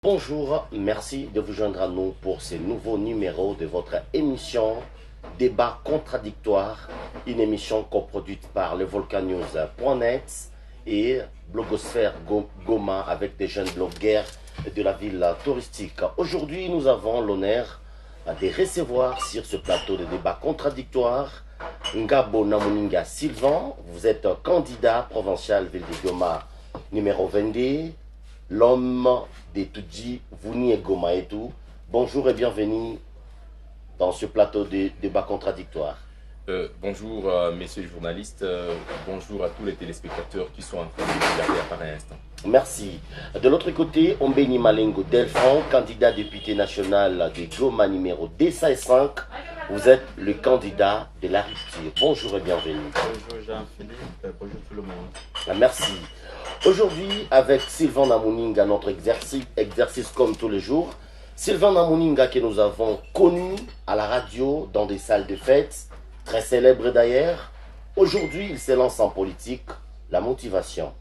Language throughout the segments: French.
Bonjour, merci de vous joindre à nous pour ce nouveau numéro de votre émission Débat contradictoire, une émission coproduite par le Volcanews.net et Blogosphère Goma avec des jeunes blogueurs de la ville touristique. Aujourd'hui, nous avons l'honneur de recevoir sur ce plateau de débat contradictoire Ngabo Namuninga Sylvain. Vous êtes candidat provincial ville de Goma numéro 22. L'homme de Tudji, Vouni et Goma et tout. Bonjour et bienvenue dans ce plateau de débat contradictoire. Bonjour messieurs les journalistes, bonjour à tous les téléspectateurs qui sont en train de nous regarder à pareil instant. Merci. De l'autre côté, Ombeni Malengo Delphon, candidat député national de Goma numéro 205. Vous êtes le candidat de la rupture. Bonjour et bienvenue. Bonjour Jean-Philippe, bonjour tout le monde. Merci. Aujourd'hui, avec Sylvain Namuninga, notre exercice comme tous les jours. Sylvain Namuninga que nous avons connu à la radio, dans des salles de fête, très célèbre d'ailleurs. Aujourd'hui, il se lance en politique. La motivation.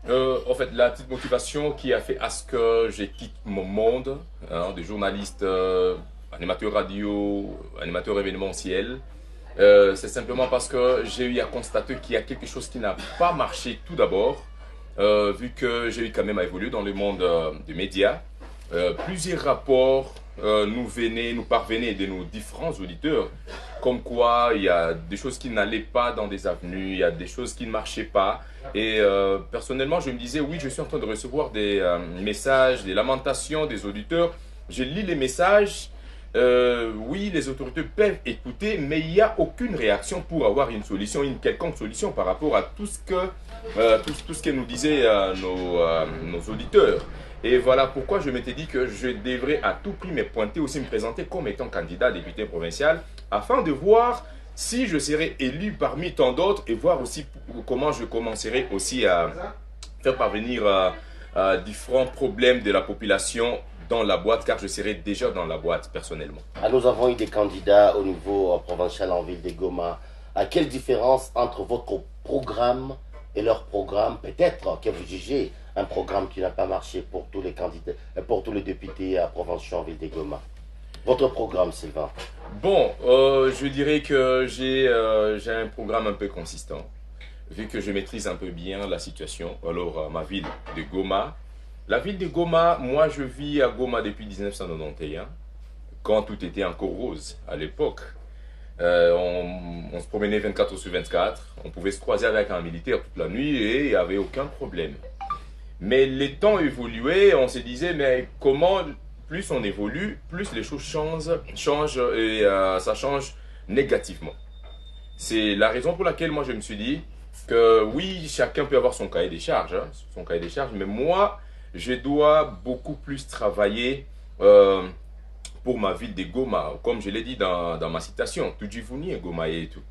En fait, la petite motivation qui a fait à ce que je quitte mon monde de journaliste, animateur radio, animateur événementiel, c'est simplement parce que j'ai eu à constater qu'il y a quelque chose qui n'a pas marché tout d'abord, vu que j'ai eu quand même à évoluer dans le monde des médias. Plusieurs rapports nous parvenaient de nos différents auditeurs, comme quoi il y a des choses qui n'allaient pas dans des avenues, il y a des choses qui ne marchaient pas. Et personnellement, je me disais, oui, je suis en train de recevoir des messages, des lamentations des auditeurs. Je lis les messages. Oui, les autorités peuvent écouter, mais il n'y a aucune réaction pour avoir une solution, une quelconque solution par rapport à tout ce que nous disaient nos auditeurs. Et voilà pourquoi je m'étais dit que je devrais à tout prix me pointer, aussi me présenter comme étant candidat député provincial, afin de voir si je serai élu parmi tant d'autres et voir aussi comment je commencerai aussi à faire parvenir différents problèmes de la population dans la boîte, car je serai déjà dans la boîte personnellement. Nous avons eu des candidats au niveau provincial en ville de Goma. Quelle différence entre votre programme et leur programme? Peut-être que vous jugez un programme qui n'a pas marché pour tous les candidats, pour tous les députés provinciaux en ville de Goma. Votre programme, Sylvain? Bon, je dirais que j'ai un programme un peu consistant, vu que je maîtrise un peu bien la situation. Alors, ma ville de Goma. La ville de Goma, moi je vis à Goma depuis 1991, quand tout était encore rose à l'époque. On se promenait 24 heures sur 24, on pouvait se croiser avec un militaire toute la nuit et il n'y avait aucun problème. Mais les temps évoluaient, on se disait, mais comment plus on évolue, plus les choses changent et ça change négativement. C'est la raison pour laquelle moi je me suis dit que oui, chacun peut avoir son cahier des charges, mais moi, je dois beaucoup plus travailler pour ma ville de Goma, comme je l'ai dit dans ma citation, Tudjivuni et Goma et tout.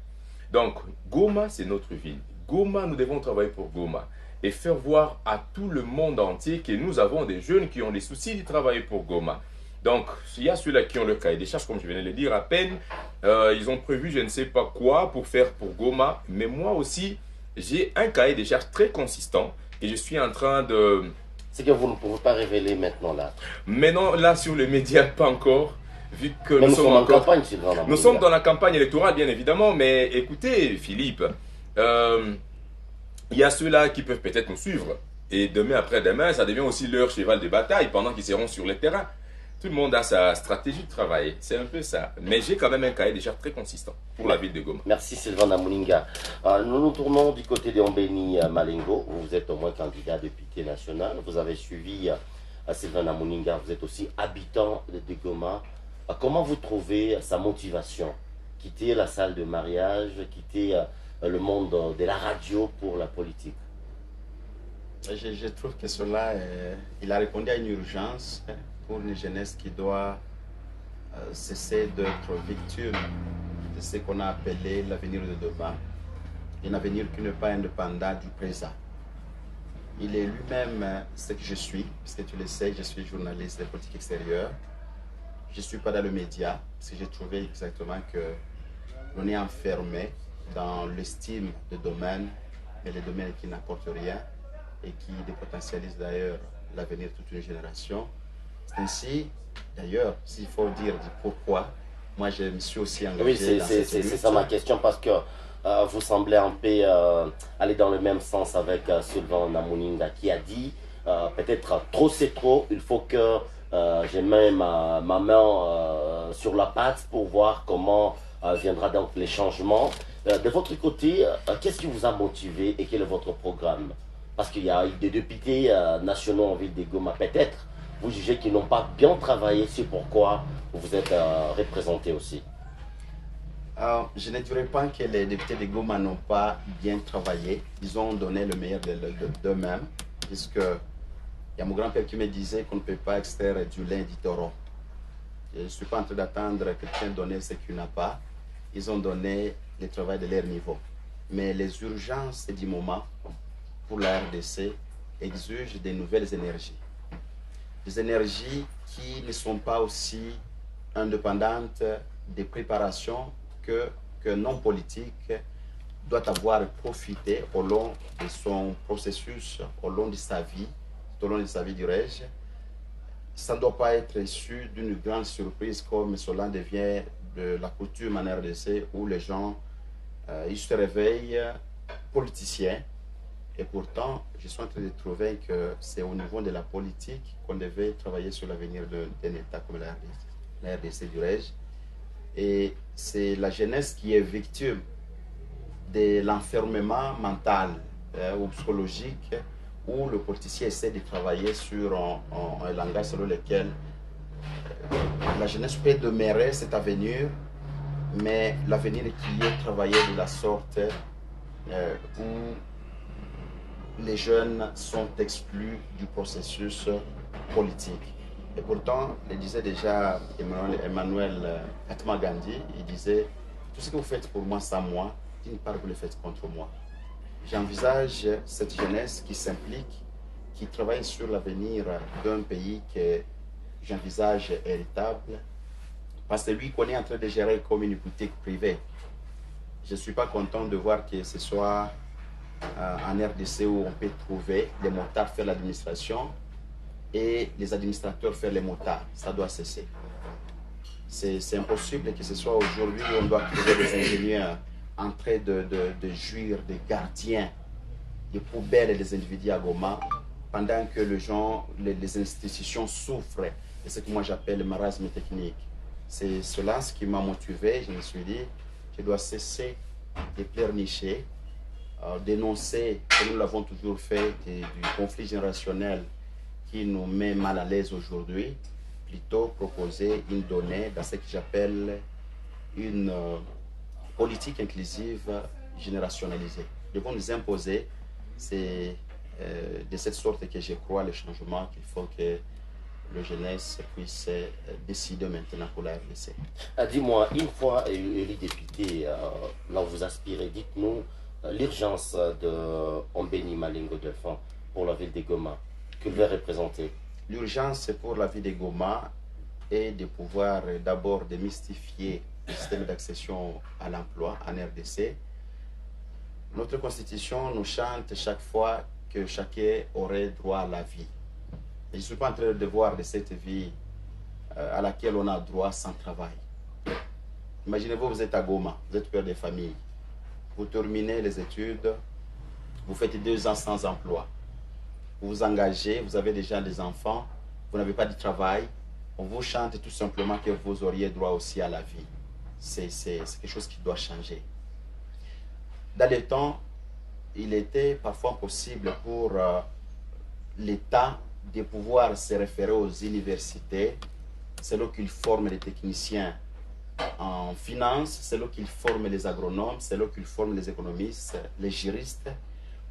Donc, Goma, c'est notre ville. Goma, nous devons travailler pour Goma et faire voir à tout le monde entier que nous avons des jeunes qui ont des soucis de travailler pour Goma. Donc, il y a ceux-là qui ont le cahier des charges, comme je venais de le dire à peine. Ils ont prévu je ne sais pas quoi pour faire pour Goma, mais moi aussi, j'ai un cahier des charges très consistant et je suis en train de... C'est que vous ne pouvez pas révéler maintenant là. Maintenant, là, sur les médias, pas encore. Vu que Mais nous sommes en encore... campagne, Sylvain. Nous sommes dans la campagne électorale, bien évidemment, mais écoutez, Philippe, il y a ceux-là qui peuvent peut-être nous suivre. Et demain, après-demain, ça devient aussi leur cheval de bataille pendant qu'ils seront sur le terrain. Tout le monde a sa stratégie de travail, c'est un peu ça. Mais j'ai quand même un cahier déjà très consistant pour la ville de Goma. Merci Sylvain Namuninga. Nous nous tournons du côté de Ombeni Malengo. Vous êtes au moins candidat député national. Vous avez suivi Sylvain Namuninga. Vous êtes aussi habitant de Goma. Comment vous trouvez sa motivation? Quitter la salle de mariage, quitter le monde de la radio pour la politique? Je trouve que cela, il a répondu à une urgence pour une jeunesse qui doit cesser d'être victime de ce qu'on a appelé l'avenir de demain, un avenir qui n'est pas indépendant du présent. Il est lui-même ce que je suis, parce que tu le sais, je suis journaliste de politique extérieure. Je ne suis pas dans le média, parce que j'ai trouvé exactement que l'on est enfermé dans l'estime de domaines, mais les domaines qui n'apportent rien et qui dépotentialisent d'ailleurs l'avenir de toute une génération. C'est ainsi, d'ailleurs, s'il faut dire pourquoi, moi je me suis aussi engagé Oui, dans cette lutte. c'est ça ma question parce que vous semblez un peu aller dans le même sens avec Sylvain Namuninga qui a dit peut-être trop c'est trop, il faut que je mette ma main sur la pâte pour voir comment viendra donc les changements. De votre côté, qu'est-ce qui vous a motivé et quel est votre programme? Parce qu'il y a des députés nationaux en ville de Goma, peut-être vous jugez qu'ils n'ont pas bien travaillé, c'est pourquoi vous êtes représenté aussi. Je ne dirais pas que les députés de Goma n'ont pas bien travaillé. Ils ont donné le meilleur d'eux-mêmes, puisque il y a mon grand-père qui me disait qu'on ne peut pas extraire du lin du taureau. Je ne suis pas en train d'attendre que quelqu'un donne ce qu'il n'a pas. Ils ont donné le travail de leur niveau. Mais les urgences du moment pour la RDC exigent de nouvelles énergies. Des énergies qui ne sont pas aussi indépendantes des préparations qu'un homme politique doit avoir profité au long de son processus, au long de sa vie, tout au long de sa vie, dirais-je. Ça ne doit pas être issu d'une grande surprise comme cela devient de la coutume en RDC où les gens ils se réveillent politiciens. Et pourtant, je suis en train de trouver que c'est au niveau de la politique qu'on devait travailler sur l'avenir d'un État comme la RDC, dirais-je. Et c'est la jeunesse qui est victime de l'enfermement mental ou psychologique où le politicien essaie de travailler sur un langage selon lequel la jeunesse peut demeurer cet avenir, mais l'avenir qui est travaillé de la sorte où les jeunes sont exclus du processus politique. Et pourtant, le disait déjà Emmanuel Atma Gandhi, il disait « Tout ce que vous faites pour moi sans moi, d'une part vous le faites contre moi ». J'envisage cette jeunesse qui s'implique, qui travaille sur l'avenir d'un pays que j'envisage héritable, parce que lui qu'on est en train de gérer comme une boutique privée. Je ne suis pas content de voir que ce soit en RDC où on peut trouver les motards faire l'administration et les administrateurs faire les motards. Ça doit cesser. C'est impossible que ce soit aujourd'hui où on doit trouver des ingénieurs en train de jouir des gardiens des poubelles et des individus à Goma pendant que les institutions souffrent de ce que moi j'appelle le marasme technique. C'est cela ce qui m'a motivé. Je me suis dit, je dois cesser de pleurnicher, dénoncer, comme nous l'avons toujours fait, du conflit générationnel qui nous met mal à l'aise aujourd'hui, plutôt proposer une donnée dans ce que j'appelle une politique inclusive générationnalisée. Nous devons nous imposer, c'est de cette sorte que je crois le changement qu'il faut que la jeunesse puisse décider maintenant pour la RDC. Dis-moi, une fois élu député, là vous aspirez, dites-nous l'urgence de Ombeni Malingo Delphin pour la ville de Goma, que vous représenter. L'urgence pour la ville de Goma est de pouvoir d'abord démystifier le système d'accession à l'emploi en RDC. Notre constitution nous chante chaque fois que chacun aurait droit à la vie. Et je ne suis pas en train de voir de cette vie à laquelle on a droit sans travail. Imaginez-vous, vous êtes à Goma, vous êtes père de famille. Vous terminez les études, vous faites 2 ans sans emploi. Vous vous engagez, vous avez déjà des enfants, vous n'avez pas de travail. On vous chante tout simplement que vous auriez droit aussi à la vie. C'est quelque chose qui doit changer. Dans le temps, il était parfois possible pour l'État de pouvoir se référer aux universités. C'est là qu'il forme les techniciens en finance, c'est là qu'il forme les agronomes, c'est là qu'il forme les économistes, les juristes,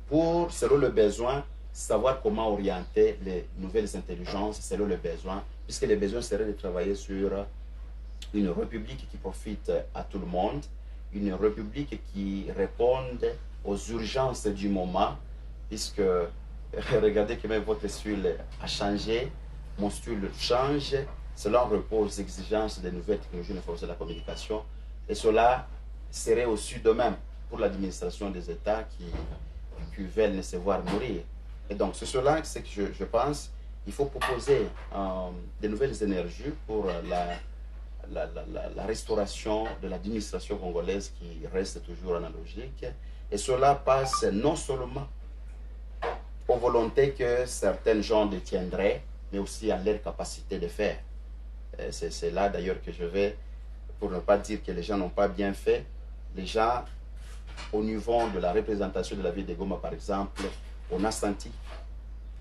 pour, selon le besoin, savoir comment orienter les nouvelles intelligences, selon le besoin, puisque le besoin serait de travailler sur une république qui profite à tout le monde, une république qui réponde aux urgences du moment, puisque regardez que même votre style a changé, mon style change, cela repose aux exigences des nouvelles technologies de l'information et de la communication, et cela serait aussi de même pour l'administration des États qui veulent se voir nourrir. Et donc, c'est cela que je pense, il faut proposer de nouvelles énergies pour la restauration de l'administration congolaise qui reste toujours analogique. Et cela passe non seulement aux volontés que certains gens détiendraient, mais aussi à leur capacité de faire. C'est là d'ailleurs que je vais, pour ne pas dire que les gens n'ont pas bien fait, les gens, au niveau de la représentation de la ville de Goma par exemple, on a senti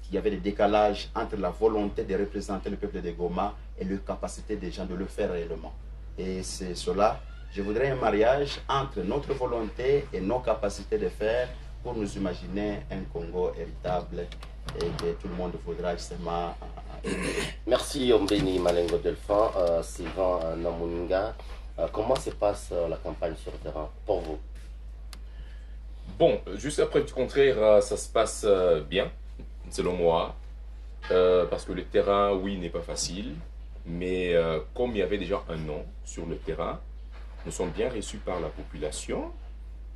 qu'il y avait des décalages entre la volonté de représenter le peuple de Goma et la capacité des gens de le faire réellement. Et c'est cela, je voudrais un mariage entre notre volonté et nos capacités de faire pour nous imaginer un Congo héritable et que tout le monde voudra justement. Merci Ombeni Malengo Delphin, Sylvain Namuninga. Comment se passe la campagne sur le terrain pour vous? Bon, juste après du contraire, ça se passe bien, selon moi, parce que le terrain, oui, n'est pas facile, mais comme il y avait déjà un an sur le terrain, nous sommes bien reçus par la population.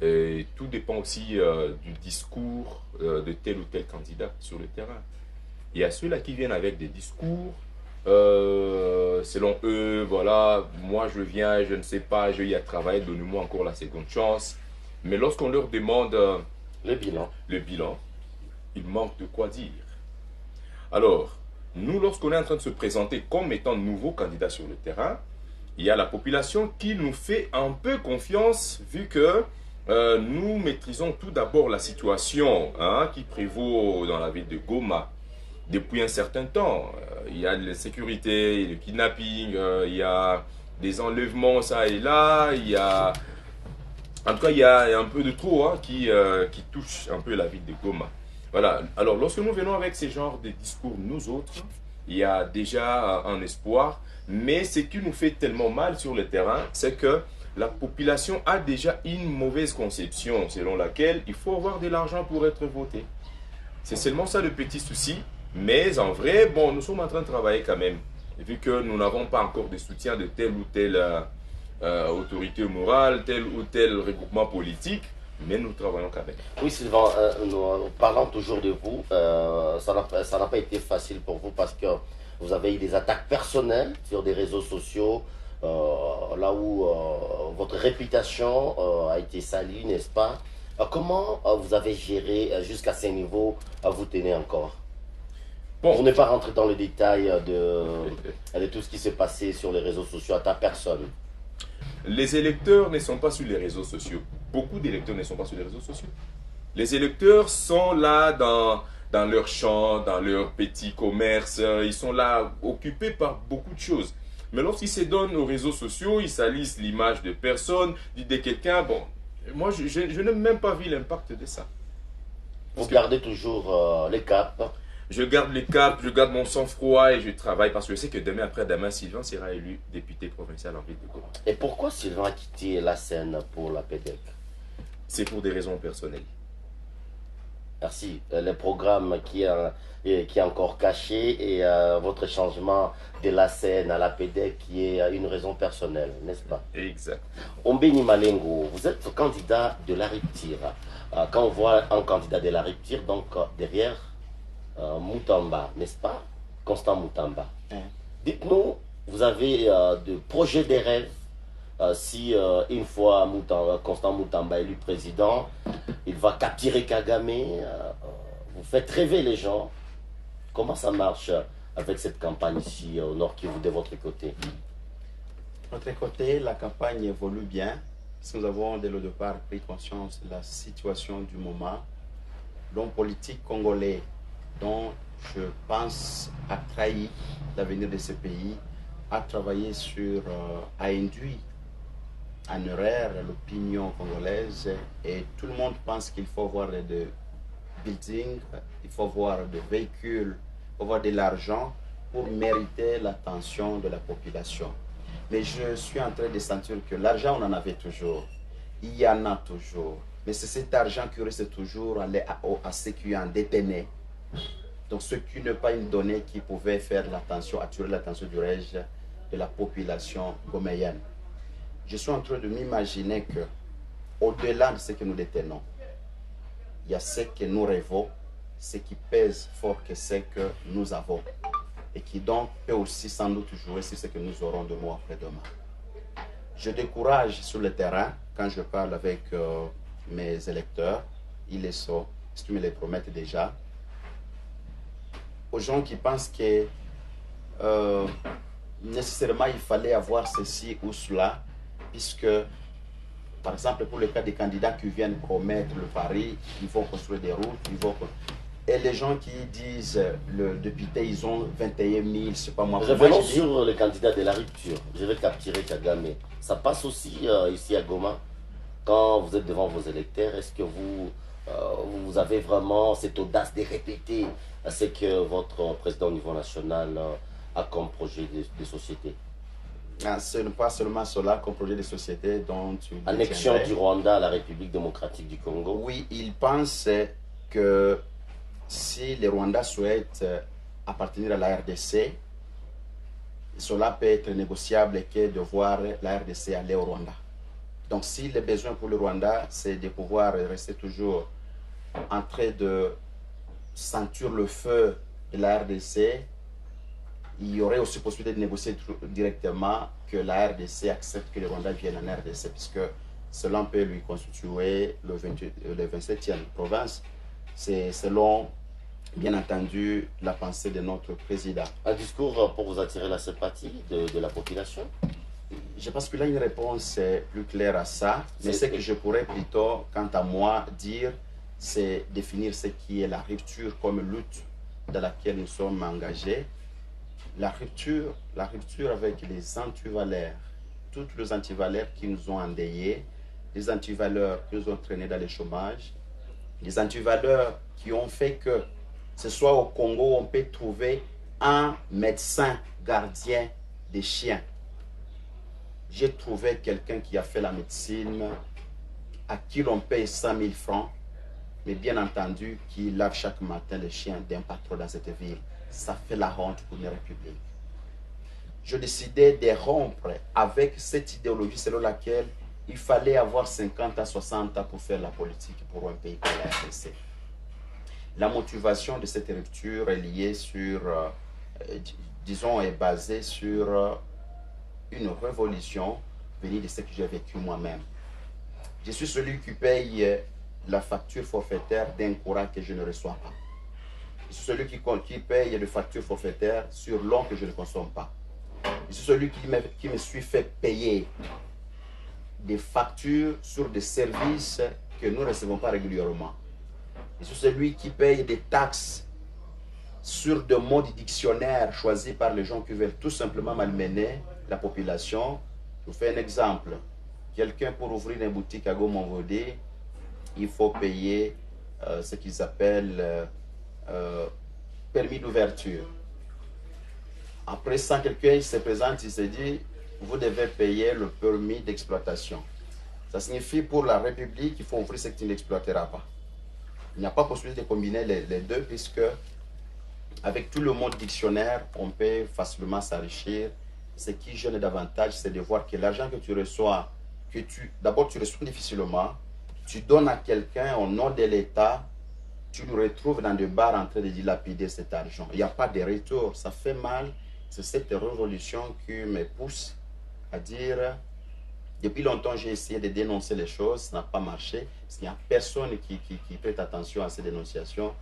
Et tout dépend aussi du discours de tel ou tel candidat sur le terrain. Il y a ceux-là qui viennent avec des discours, selon eux, voilà, moi je viens, je ne sais pas, je y ai travaillé, donnez-moi encore la seconde chance. Mais lorsqu'on leur demande le bilan, il manque de quoi dire. Alors, nous, lorsqu'on est en train de se présenter comme étant nouveaux candidats sur le terrain, il y a la population qui nous fait un peu confiance, vu que nous maîtrisons tout d'abord la situation qui prévaut dans la ville de Goma depuis un certain temps. Il y a l'insécurité, le kidnapping, il y a des enlèvements ça et là, il y a... En tout cas, il y a un peu de trop qui touche un peu la ville de Goma. Voilà. Alors, lorsque nous venons avec ces genres de discours, nous autres, il y a déjà un espoir. Mais ce qui nous fait tellement mal sur le terrain, c'est que la population a déjà une mauvaise conception selon laquelle il faut avoir de l'argent pour être voté. C'est seulement ça le petit souci. Mais en vrai, bon, nous sommes en train de travailler quand même. Vu que nous n'avons pas encore de soutien de tel ou tel autorité morale, tel ou tel regroupement politique, mais nous travaillons quand même. Oui, Sylvain, nous parlons toujours de vous. Ça n'a pas été facile pour vous parce que vous avez eu des attaques personnelles sur des réseaux sociaux, là où votre réputation a été salie, n'est-ce pas? Comment vous avez géré jusqu'à ce niveau, vous tenez encore? Bon, vous n'êtes pas rentré dans le détail de tout ce qui s'est passé sur les réseaux sociaux à ta personne. Les électeurs ne sont pas sur les réseaux sociaux. Beaucoup d'électeurs ne sont pas sur les réseaux sociaux. Les électeurs sont là dans leur champ, dans leur petit commerce. Ils sont là occupés par beaucoup de choses. Mais lorsqu'ils se donnent aux réseaux sociaux, ils salissent l'image de personne, de quelqu'un. Bon, moi, je n'ai même pas vu l'impact de ça. Vous gardez toujours les caps. Je garde les caps, je garde mon sang-froid et je travaille parce que je sais que demain après-demain, Sylvain sera élu député provincial en ville de Goma. Et pourquoi Sylvain a quitté la scène pour la PDC? C'est pour des raisons personnelles. Merci. Le programme qui est encore caché et votre changement de la scène à la PDC qui est une raison personnelle, n'est-ce pas? Exact. Ombeni Malengo, vous êtes candidat de la rupture. Quand on voit un candidat de la rupture, donc derrière Moutamba, n'est-ce pas? Constant Moutamba. Dites-nous, vous avez de projets de rêves si une fois Constant Moutamba élu président, il va capturer Kagame, vous faites rêver les gens. Comment ça marche avec cette campagne ici au Nord Kivu de votre côté? De notre côté, la campagne évolue bien. Nous avons dès le départ pris conscience de la situation du moment. L'homme politique congolais dont je pense a trahi l'avenir de ce pays, a travaillé a induit en erreur l'opinion congolaise et tout le monde pense qu'il faut avoir des buildings, il faut avoir des véhicules, il faut avoir de l'argent pour mériter l'attention de la population. Mais je suis en train de sentir que l'argent, on en avait toujours, il y en a toujours, mais c'est cet argent qui reste toujours à ceux qui en détenaient. Donc ce qui n'est pas une donnée qui pouvait faire l'attention, attirer l'attention du reste de la population goméenne. Je suis en train de m'imaginer que, au-delà de ce que nous détenons, il y a ce que nous rêvons ce qui pèse fort que c'est que nous avons et qui donc peut aussi sans doute jouer sur ce que nous aurons demain après-demain. Je décourage sur le terrain quand je parle avec mes électeurs, ils les sont, ils me les promettent déjà, aux gens qui pensent que nécessairement il fallait avoir ceci ou cela, puisque par exemple pour le cas des candidats qui viennent promettre le pari, ils vont construire des routes, et les gens qui disent le député ils ont 21 000, c'est pas moi. Revenons sur le candidat de la rupture. Je vais capturer Kagame. Ça passe aussi ici à Goma. Quand vous êtes devant vos électeurs, est-ce que vous avez vraiment cette audace de répéter ce que votre président au niveau national a comme projet de société? Ce n'est pas seulement cela comme projet de société dont tu annexion du Rwanda à la République démocratique du Congo. Oui, il pense que si les Rwandais souhaitent appartenir à la RDC, cela peut être négociable que de voir la RDC aller au Rwanda. Donc si le besoin pour le Rwanda, c'est de pouvoir rester toujours en train de sentir le feu de la RDC, il y aurait aussi possibilité de négocier directement que la RDC accepte que le Rwanda vienne en RDC, puisque cela peut lui constituer le 27e province. C'est selon, bien entendu, la pensée de notre président. Un discours pour vous attirer la sympathie de la population? Je pense qu'il a une réponse plus claire à ça, mais ce que je pourrais plutôt, quant à moi, dire, c'est définir ce qui est la rupture comme lutte dans laquelle nous sommes engagés. La rupture avec les antivaleurs, toutes les antivaleurs qui nous ont endeuillés, les antivaleurs qui nous ont traînés dans le chômage, les antivaleurs qui ont fait que ce soit au Congo, on peut trouver un médecin gardien des chiens. J'ai trouvé quelqu'un qui a fait la médecine, à qui l'on paye 100 000 francs, mais bien entendu, qui lave chaque matin les chiens d'un patron dans cette ville. Ça fait la honte pour une république. Je décidais de rompre avec cette idéologie selon laquelle il fallait avoir 50 à 60 ans pour faire la politique pour un pays comme la RDC. La motivation de cette rupture est liée sur, disons, est basée sur une révolution venue de ce que j'ai vécu moi-même. Je suis celui qui paye la facture forfaitaire d'un courant que je ne reçois pas. Je suis celui qui paye les factures forfaitaires sur l'eau que je ne consomme pas. Je suis celui qui me suis fait payer des factures sur des services que nous ne recevons pas régulièrement. Je suis celui qui paye des taxes sur des mots du dictionnaire choisis par les gens qui veulent tout simplement malmener la population. Je vous fais un exemple. Quelqu'un pour ouvrir une boutique à Goma-Vodé, il faut payer ce qu'ils appellent permis d'ouverture. Après ça, quelqu'un se présente, il se dit, vous devez payer le permis d'exploitation. Ça signifie pour la République qu'il faut ouvrir ce que tu n'exploiteras pas. Il n'y a pas possibilité de combiner les deux, puisque avec tout le monde dictionnaire, on peut facilement s'enrichir. Ce qui gêne davantage, c'est de voir que l'argent que tu reçois, d'abord tu reçois difficilement, tu donnes à quelqu'un au nom de l'État, tu le retrouves dans des bars en train de dilapider cet argent. Il n'y a pas de retour, ça fait mal. C'est cette révolution qui me pousse à dire, depuis longtemps j'ai essayé de dénoncer les choses, ça n'a pas marché, parce qu'il n'y a personne qui prête attention à ces dénonciations.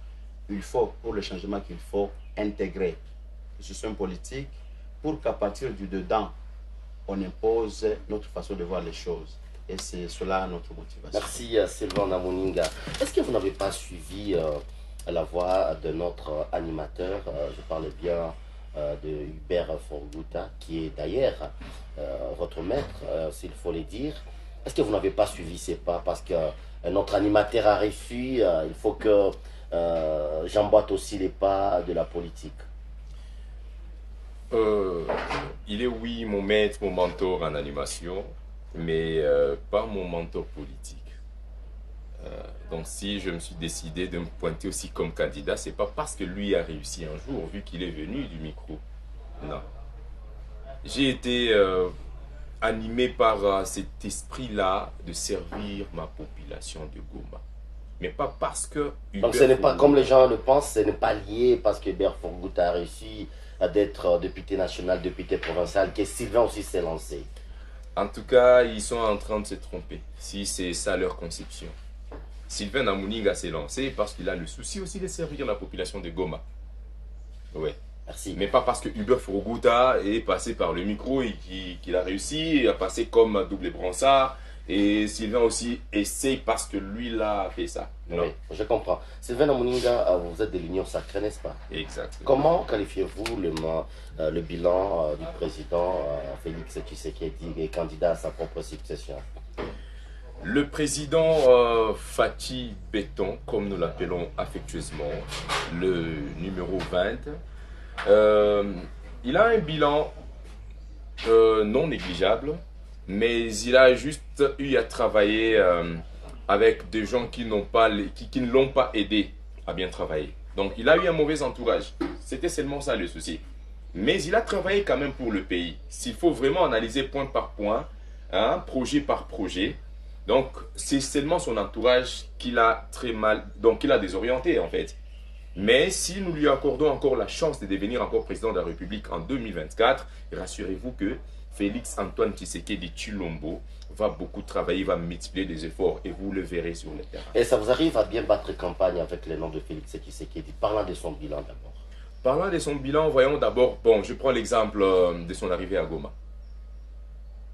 Il faut, pour le changement qu'il faut, intégrer le système politique pour qu'à partir du dedans, on impose notre façon de voir les choses. Et c'est cela notre motivation. Merci Sylvain Namuninga. Est-ce que vous n'avez pas suivi la voix de notre animateur, je parle bien de Hubert Forguta, qui est d'ailleurs votre maître, s'il faut le dire. Est-ce que vous n'avez pas suivi ses pas? Parce que notre animateur a réfui, il faut que j'emboîte aussi les pas de la politique. Il est, oui, mon maître, mon mentor en animation, mais pas mon mentor politique. Donc si je me suis décidé de me pointer aussi comme candidat, c'est pas parce que lui a réussi un jour, vu qu'il est venu du micro. Non. J'ai été animé par cet esprit-là de servir ma population de Goma. mais pas parce que Donc Hubert ce n'est pas Fourgouta- comme les gens le pensent, ce n'est pas lié parce que Hubert Fourgouta a réussi à d'être député national, député provincial, que Sylvain aussi s'est lancé. En tout cas, ils sont en train de se tromper, si c'est ça leur conception. Sylvain Namuninga s'est lancé parce qu'il a le souci aussi de servir la population de Goma. Ouais. Merci. Mais pas parce que Hubert Fourgouta est passé par le micro et qu'il a réussi à passer comme double bransard. Et Sylvain aussi essaye parce que lui là a fait ça. Non. Oui, je comprends. Sylvain Namuninga, vous êtes de l'Union sacrée, n'est-ce pas? Exact. Comment qualifiez-vous le bilan du président Félix Tshisekedi et candidat à sa propre succession? Le président Fatih Béton, comme nous l'appelons affectueusement, le numéro 20, il a un bilan non négligeable, mais il a juste eu à travailler avec des gens qui ne l'ont pas aidé à bien travailler. Donc il a eu un mauvais entourage. C'était seulement ça le souci. Mais il a travaillé quand même pour le pays. S'il faut vraiment analyser point par point, hein, projet par projet, donc c'est seulement son entourage qu'il a très mal, donc il a désorienté en fait. Mais si nous lui accordons encore la chance de devenir encore président de la République en 2024, rassurez-vous que Félix Antoine Tshisekedi Tshilombo va beaucoup travailler, va multiplier des efforts et vous le verrez sur le terrain. Et ça vous arrive à bien battre campagne avec le nom de Félix Tshisekedi? Parlant de son bilan d'abord. Parlant de son bilan, voyons d'abord, bon, je prends l'exemple de son arrivée à Goma.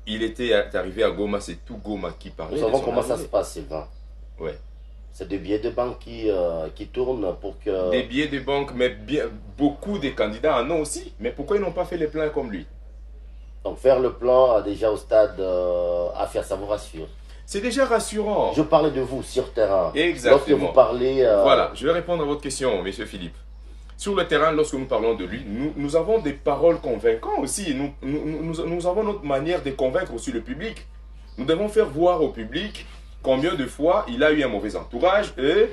Il était arrivé à Goma, c'est tout Goma qui parlait. Nous de savons son comment ça arrivée. se passe, Sylvain. Ouais. C'est des billets de banque qui tournent pour que... Des billets de banque, mais bien, beaucoup de candidats en ont aussi. Mais pourquoi ils n'ont pas fait les plans comme lui? Donc faire le plan déjà au stade à faire, ça vous rassure? C'est déjà rassurant. Je parlais de vous sur terrain. Exactement. Lorsque vous parlez... Voilà, je vais répondre à votre question, monsieur Philippe. Sur le terrain, lorsque nous parlons de lui, nous avons des paroles convaincantes aussi. Nous avons notre manière de convaincre aussi le public. Nous devons faire voir au public combien de fois il a eu un mauvais entourage et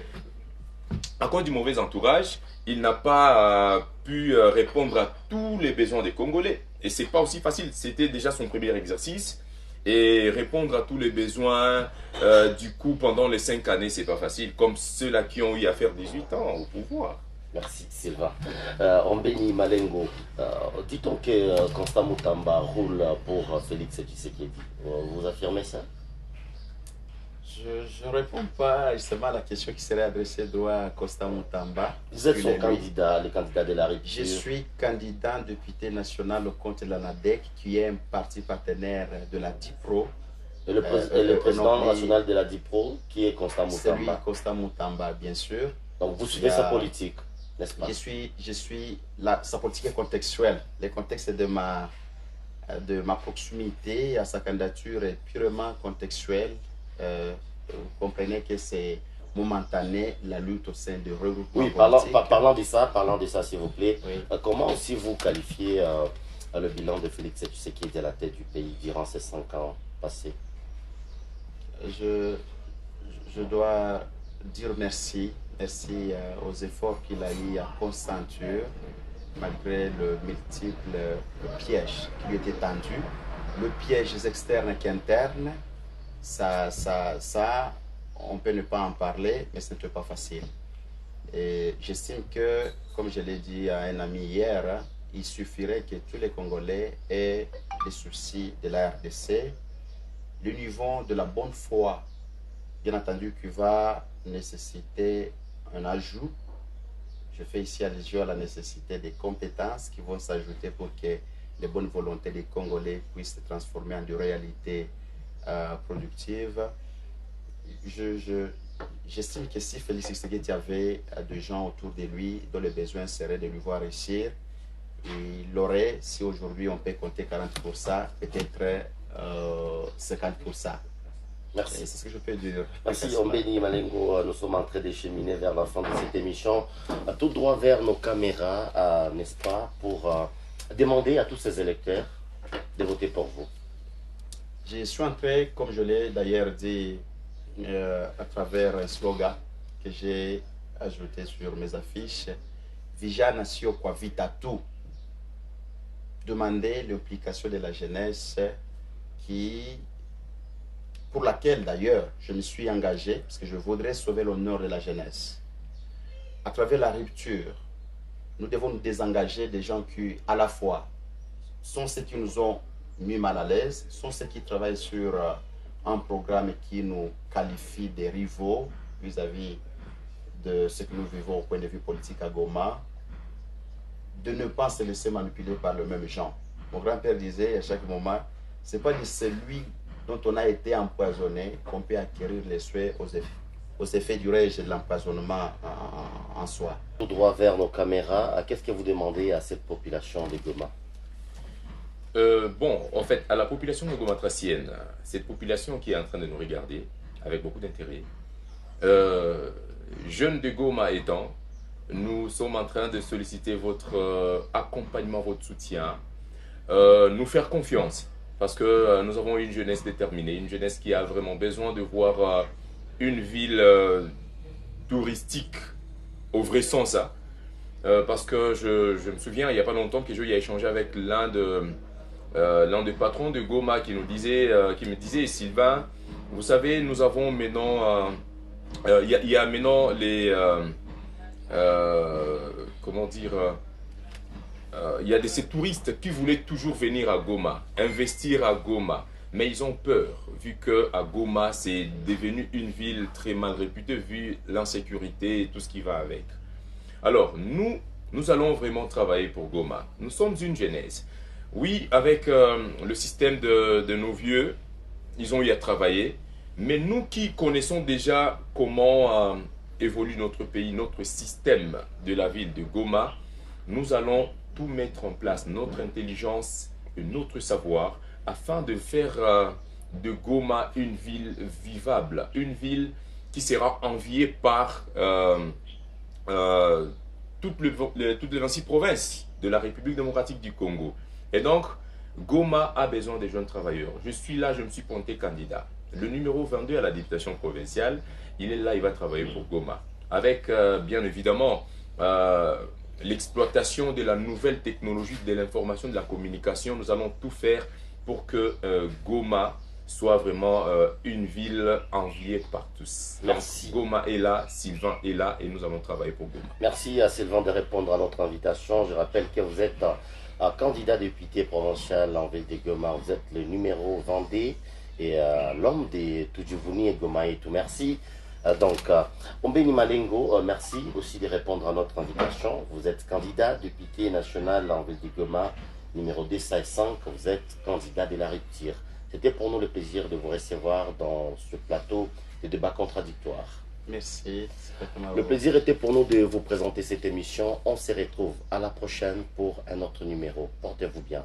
à cause du mauvais entourage, il n'a pas pu répondre à tous les besoins des Congolais. Et c'est pas aussi facile. C'était déjà son premier exercice. Et répondre à tous les besoins, du coup, pendant les 5 années, c'est pas facile. Comme ceux-là qui ont eu à faire 18 ans au pouvoir. Merci Sylvain. Ombeni Malengo, dit-on que Constant Moutamba roule pour Félix Tshisekedi? Vous affirmez ça? Je ne réponds pas justement à la question qui serait adressée droit à Constant Moutamba. Vous êtes son Lui, candidat, le candidat de la je République. suis candidat député national au compte de la NADEC, qui est un parti partenaire de la DIPRO. Et le, et le président non, national de la DIPRO, qui est Constant C'est lui, Moutamba. Constant Moutamba, bien sûr. Donc vous suivez sa politique, n'est-ce pas? Sa politique est contextuelle. Le contexte de ma proximité à sa candidature est purement contextuel. Vous comprenez que c'est momentané la lutte au sein de regroupement Oui, politique. parlons de ça s'il vous plaît. Oui. Comment aussi vous qualifiez le bilan de Félix Tshisekedi à la tête du pays durant ces 5 ans passés? Je dois dire merci aux efforts qu'il a eu à consentir malgré le multiple piège qui lui était tendu. Le piège externe qu'interne, ça, on peut ne pas en parler, mais ce n'était pas facile. Et j'estime que, comme je l'ai dit à un ami hier, il suffirait que tous les Congolais aient des soucis de la RDC, le niveau de la bonne foi, bien entendu, qui va nécessiter un ajout. Je fais ici allusion à la nécessité des compétences qui vont s'ajouter pour que les bonnes volontés des Congolais puissent se transformer en des réalités productives. J'estime que si Félix Tshisekedi avait des gens autour de lui dont le besoin serait de lui voir réussir, il aurait, si aujourd'hui on peut compter 40%, peut-être 50%. Merci. C'est ce que je peux dire. Merci Ombeni Malengo, nous sommes en train de cheminer vers la fin de cette émission, tout droit vers nos caméras, n'est-ce pas, pour demander à tous ces électeurs de voter pour vous. Je suis en train, comme je l'ai d'ailleurs dit à travers un slogan que j'ai ajouté sur mes affiches, Vijana sio kwa vita tu. Demander l'implication de la jeunesse qui pour laquelle d'ailleurs je me suis engagé, parce que je voudrais sauver l'honneur de la jeunesse. À travers la rupture, nous devons nous désengager des gens qui, à la fois, sont ceux qui nous ont mis mal à l'aise, sont ceux qui travaillent sur un programme qui nous qualifie des rivaux vis-à-vis de ce que nous vivons au point de vue politique à Goma, de ne pas se laisser manipuler par le même genre. Mon grand-père disait à chaque moment, ce n'est pas de celui dont on a été empoisonné qu'on peut acquérir les souhaits aux effets du règne de l'empoisonnement en soi. Tout droit vers nos caméras, qu'est-ce que vous demandez à cette population de Goma? Bon, en fait, à la population de Goma-Tracienne, cette population qui est en train de nous regarder avec beaucoup d'intérêt, jeunes de Goma étant, nous sommes en train de solliciter votre accompagnement, votre soutien, nous faire confiance, parce que nous avons une jeunesse déterminée, une jeunesse qui a vraiment besoin de voir une ville touristique au vrai sens. Hein. Parce que je me souviens, il n'y a pas longtemps que j'ai échangé avec l'un des patrons de Goma qui me disait, Sylvain, vous savez, nous avons maintenant, il y a maintenant les, comment dire, il y a ces touristes qui voulaient toujours venir à Goma, investir à Goma, mais ils ont peur, vu que à Goma, c'est devenu une ville très mal réputée, vu l'insécurité et tout ce qui va avec. Alors, nous allons vraiment travailler pour Goma. Nous sommes une jeunesse. Oui, avec le système de nos vieux, ils ont eu à travailler, mais nous qui connaissons déjà comment évolue notre pays, notre système de la ville de Goma, nous allons tout mettre en place, notre intelligence et notre savoir, afin de faire de Goma une ville vivable, une ville qui sera enviée par toutes les 26 provinces de la République démocratique du Congo. Et donc, Goma a besoin des jeunes travailleurs. Je suis là, je me suis pointé candidat. Le numéro 22 à la députation provinciale, il est là, il va travailler pour Goma. Avec, bien évidemment, l'exploitation de la nouvelle technologie de l'information, de la communication. Nous allons tout faire pour que Goma soit vraiment une ville enviée par tous. Merci. Donc, Goma est là, Sylvain est là et nous allons travailler pour Goma. Merci à Sylvain de répondre à notre invitation. Je rappelle que vous êtes candidat député provincial en ville de Goma. Vous êtes le numéro Vendée et l'homme de Tudjivuni et Goma et tout. Merci. Ombeni Malengo, merci aussi de répondre à notre invitation. Vous êtes candidat député national en ville de Goma, numéro 205. Vous êtes candidat de la rupture. C'était pour nous le plaisir de vous recevoir dans ce plateau de débats contradictoires. Merci. Le plaisir était pour nous de vous présenter cette émission. On se retrouve à la prochaine pour un autre numéro. Portez-vous bien.